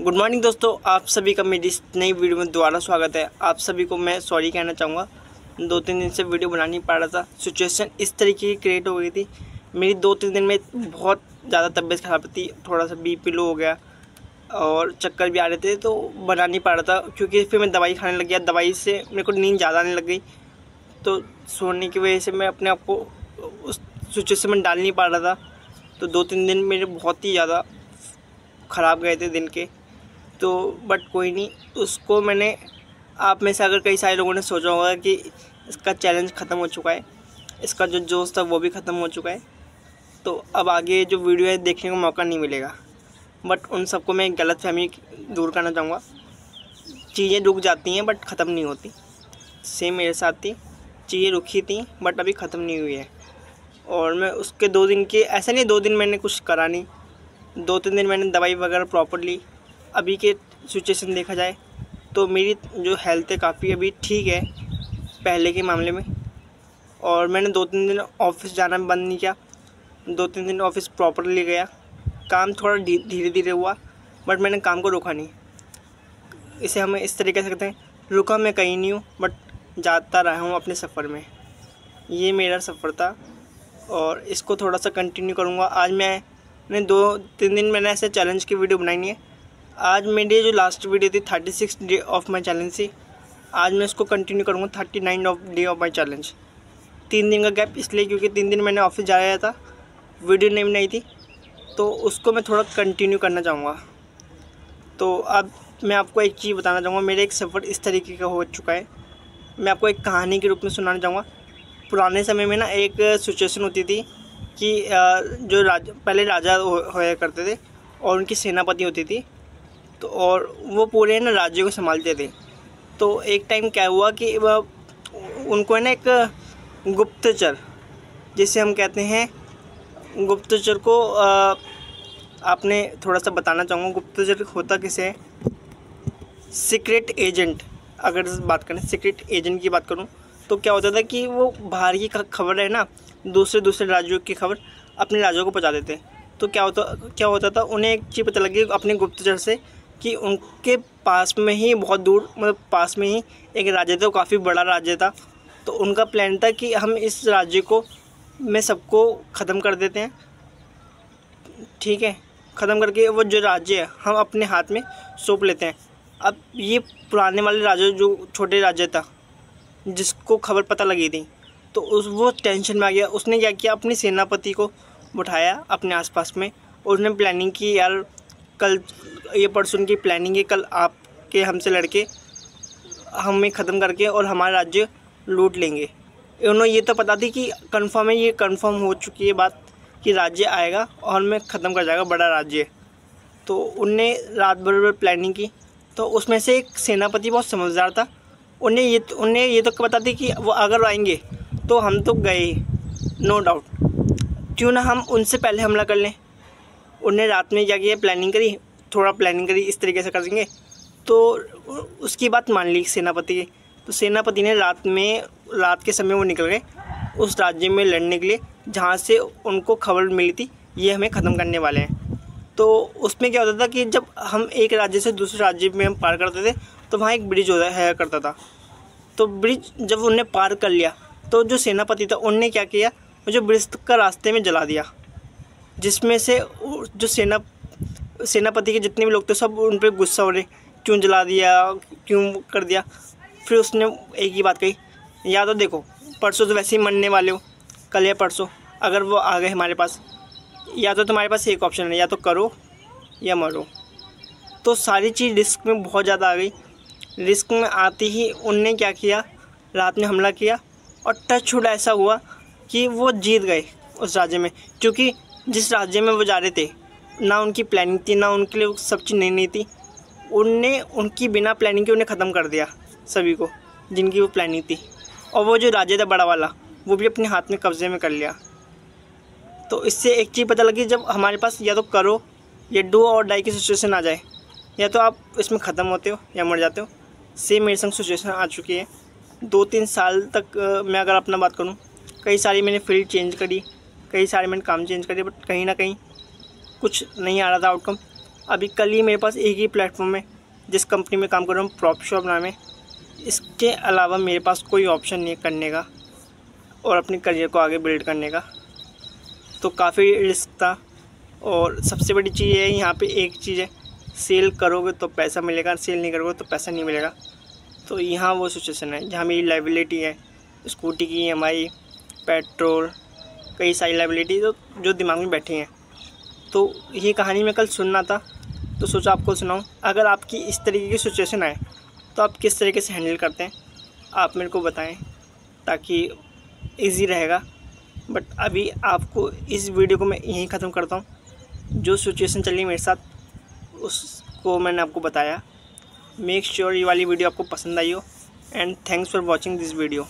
Good morning दोस्तों, आप सभी का मेरी इस नई वीडियो में दोबारा स्वागत है। आप सभी को मैं सॉरी कहना चाहूँगा, 2-3 दिन से वीडियो बना नहीं पा रहा था। सिचुएशन इस तरीके की क्रिएट हो गई थी, मेरी 2-3 दिन में बहुत ज़्यादा तबीयत ख़राब थी, थोड़ा सा बीपी लो हो गया और चक्कर भी आ रहे थे, तो बना नहीं पा रहा था। क्योंकि फिर मैं दवाई खाने लग गया, दवाई से मेरे को नींद ज़्यादा आने लग गई, तो सोने की वजह से मैं अपने आप को उस सिचुएशन में डाल नहीं पा रहा था। तो 2-3 दिन मेरे बहुत ही ज़्यादा ख़राब गए थे दिन के। तो बट कोई नहीं, उसको मैंने, आप में से अगर कई सारे लोगों ने सोचा होगा कि इसका चैलेंज ख़त्म हो चुका है, इसका जो जोश था वो भी ख़त्म हो चुका है, तो अब आगे जो वीडियो है देखने को मौका नहीं मिलेगा। बट उन सबको मैं गलतफहमी दूर करना चाहूँगा। चीज़ें रुक जाती हैं बट ख़त्म नहीं होती। सेम मेरे साथ थी, चीज़ें रुकी थी बट अभी ख़त्म नहीं हुई है। और मैं उसके 2 दिन के, ऐसा नहीं 2 दिन मैंने कुछ करा नहीं, 2-3 दिन मैंने दवाई वगैरह प्रॉपर ली। अभी के सिचुएशन देखा जाए तो मेरी जो हेल्थ है काफ़ी अभी ठीक है पहले के मामले में। और मैंने 2-3 दिन ऑफिस जाना बंद नहीं किया, 2-3 दिन ऑफिस प्रॉपरली गया। काम थोड़ा धीरे धीरे हुआ बट मैंने काम को रोका नहीं। इसे हम इस तरीके से कहते हैं, रुका मैं कहीं नहीं हूँ बट जाता रहा हूँ अपने सफ़र में। ये मेरा सफ़र था और इसको थोड़ा सा कंटिन्यू करूँगा। आज मैंने 2-3 दिन मैंने ऐसे चैलेंज की वीडियो बनाई नहीं है। आज मेरी जो लास्ट वीडियो थी 36 डे ऑफ माई चैलेंज थी, आज मैं इसको कंटिन्यू करूँगा 39 डे ऑफ माई चैलेंज। 3 दिन का गैप इसलिए क्योंकि 3 दिन मैंने ऑफिस जाया था, वीडियो नहीं बनाई थी, तो उसको मैं थोड़ा कंटिन्यू करना चाहूँगा। तो अब मैं आपको एक चीज़ बताना चाहूँगा, मेरा एक सफ़र इस तरीके का हो चुका है। मैं आपको एक कहानी के रूप में सुनाना चाहूँगा। पुराने समय में ना एक सिचुएशन होती थी कि जो पहले राजा होया करते थे और उनकी सेनापति होती थी, तो और वो पूरे ना राज्य को संभालते थे। तो एक टाइम क्या हुआ कि उनको है ना एक गुप्तचर, जिसे हम कहते हैं, गुप्तचर को आपने थोड़ा सा बताना चाहूँगा गुप्तचर होता किसे है। सीक्रेट एजेंट, अगर बात करें सीक्रेट एजेंट की बात करूँ तो क्या होता था कि वो बाहर की खबर है ना, दूसरे राज्यों की खबर अपने राज्यों को पहुँचा देते। तो क्या होता था, उन्हें एक चीज़ पता लगी अपने गुप्तचर से कि उनके पास में ही बहुत दूर, मतलब पास में ही एक राज्य था, काफ़ी बड़ा राज्य था। तो उनका प्लान था कि हम इस राज्य को में सबको ख़त्म कर देते हैं, ठीक है, ख़त्म करके वो जो राज्य है हम अपने हाथ में सौंप लेते हैं। अब ये पुराने वाले राज्य, जो छोटे राज्य था जिसको खबर पता लगी थी, तो वो टेंशन में आ गया। उसने क्या किया, अपनी सेनापति को बिठाया अपने आसपास में और उसने प्लानिंग की, यार कल ये परसों की प्लानिंग है, कल आपके हमसे लड़के हमें ख़त्म करके और हमारा राज्य लूट लेंगे। उन्होंने ये तो पता थी कि कंफर्म है, ये कंफर्म हो चुकी है बात कि राज्य आएगा और हमें ख़त्म कर जाएगा, बड़ा राज्य। तो उनने रात भर प्लानिंग की। तो उसमें से एक सेनापति बहुत समझदार था, उन्हें ये तो पता थी कि वो अगर आएंगे तो हम तो गए, नो डाउट, क्यों ना हम उनसे पहले हमला कर लें। उन्हें रात में क्या किया, प्लानिंग करी, थोड़ा प्लानिंग करी, इस तरीके से कर देंगे। तो उसकी बात मान ली सेनापति की। तो सेनापति ने रात के समय वो निकल गए उस राज्य में लड़ने के लिए जहाँ से उनको खबर मिली थी ये हमें ख़त्म करने वाले हैं। तो उसमें क्या होता था कि जब हम एक राज्य से दूसरे राज्य में हम पार करते थे तो वहाँ एक ब्रिज है करता था। तो ब्रिज जब उनने पार कर लिया तो जो सेनापति था उनने क्या किया, वो जो ब्रिज का रास्ते में जला दिया, जिसमें से जो सेनापति के जितने भी लोग थे सब उन पर गुस्सा हो रहे, क्यों जला दिया, क्यों कर दिया। फिर उसने एक ही बात कही, या तो देखो परसों तो वैसे ही मरने वाले हो, कल या परसों अगर वो आ गए हमारे पास, या तो तुम्हारे पास एक ऑप्शन है, या तो करो या मरो। तो सारी चीज़ रिस्क में बहुत ज़्यादा आ गई। रिस्क में आते ही उनने क्या किया, रात में हमला किया और टच छूट ऐसा हुआ कि वो जीत गए उस राज्य में। क्योंकि जिस राज्य में वो जा रहे थे ना उनकी प्लानिंग थी, ना उनके लिए सब चीज़ नई थी, उनने उनकी बिना प्लानिंग के उन्हें ख़त्म कर दिया सभी को जिनकी वो प्लानिंग थी। और वो जो राज्य था बड़ा वाला वो भी अपने हाथ में कब्जे में कर लिया। तो इससे एक चीज़ पता लगी, जब हमारे पास या तो करो या डू और डाई की सिचुएशन आ जाए, या तो आप इसमें ख़त्म होते हो या मर जाते हो। सेम मेरे संग सिचुएशन आ चुकी है। 2-3 साल तक मैं अगर अपना बात करूँ, कई सारी मैंने फील्ड चेंज करी, कई सारे मैंने काम चेंज करे, बट कहीं ना कहीं कुछ नहीं आ रहा था आउटकम। अभी कल ही मेरे पास एक ही प्लेटफॉर्म है जिस कंपनी में काम कर रहा हूँ, प्रॉप शॉप नाम है। इसके अलावा मेरे पास कोई ऑप्शन नहीं है करने का और अपने करियर को आगे बिल्ड करने का, तो काफ़ी रिस्क था। और सबसे बड़ी चीज़ है यहाँ पे एक चीज़ है, सेल करोगे तो पैसा मिलेगा, सेल नहीं करोगे तो पैसा नहीं मिलेगा। तो यहाँ वो सिचुएशन है जहाँ मेरी लाइबिलिटी है, स्कूटी की EMI, पेट्रोल, कई सारी लाइबिलिटी जो दिमाग में बैठी हैं। तो ये कहानी मैं कल सुनना था तो सोचा आपको सुनाऊँ। अगर आपकी इस तरीके की सिचुएशन आए तो आप किस तरीके से हैंडल करते हैं, आप मेरे को बताएं ताकि इजी रहेगा। बट अभी आपको इस वीडियो को मैं यहीं ख़त्म करता हूँ। जो सिचुएशन चली मेरे साथ उसको मैंने आपको बताया। मेक श्योर ये वाली वीडियो आपको पसंद आई हो, and thanks for watching this video.